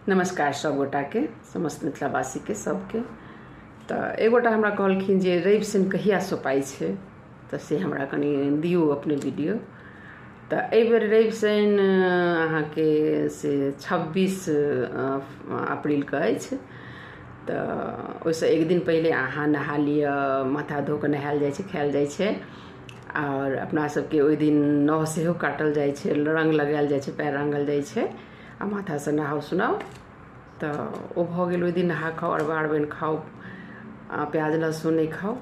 नमस्कार सब गोटा के, समस्त मिथिलावासी के सबके। तो एक गोटा हमरा कहलखिन जे रवि शनि कहिया सोपाई छै, तो से हमरा कनी दियौ अपने वीडियो। तो एहि बेर रवि शनि अहाँके से 26 अप्रैल के अछि। तो ओहिसँ एक दिन पहिले अहाँ नहा लिअ, माथा धो कऽ नहायल जाइ छै, खायल जाइ छै। और अपना सबके ओहि दिन नह सेहो काटल जाइ छै, रंग लगायल जाइ छै, पैर रंगल जाइ छै आ माथा से नहाओ सुनाओ। तो ओ भऽ गेल। ओहि दिन नहा खाओ, अरबा अरबाइन खाओ, प्याज लहसुन नहीं खाओ।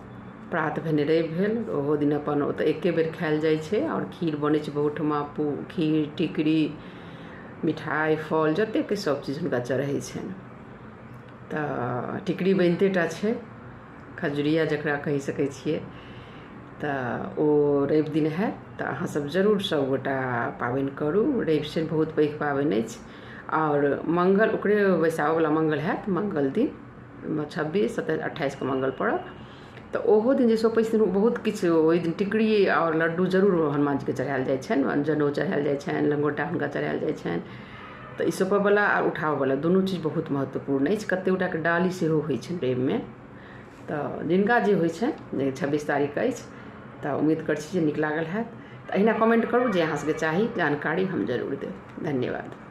प्रात भेने रवि भेल, ओहो दिन अपन ओतऽ एके बेर खायल जाइ छै और खीर बनै छै बहुत ठमा, खीर टिकरी मिठाई फल जतेक सब चीज हुनका चढ़ै छनि। तऽ टिकरी बनिते टा छै, खजुरिया जकरा कहि सकै छियै। तऽ ओ रवि दिन हैत तऽ अहाँ सब जरूर सब गोटा पाबनि करू। रवि शनि बहुत पैघ पाबनि अछि और मंगल ओकरे बैसाओवला मंगल हैत, मंगल दिन 26, 27, 28 के मंगल पड़त। तो ओहो दिन जे सोपै छथिन बहुत किछु ओहि दिन टिकरी और लड्डू जरूर हनुमान जी के चढ़ायल जाइ छनि, जनेऊ चढ़ायल जाइ छनि, लंगोटा हुनका चढ़ायल जाइ छनि। तो ई सोपयवला और उठाबयवला दुनू चीज बहुत महत्वपूर्ण अछि। कते गोटाके डाली सेहो होइ छनि रविमे। तऽ जिनका जे होइ छनि, 26 तारीख अछि, तऽ उम्मीद करै छी जे नीक लागल हैत। तऽ अहिना कमेंट करू जे अहाँ सबके चाही जानकारी, हम जरूर देब। धन्यवाद।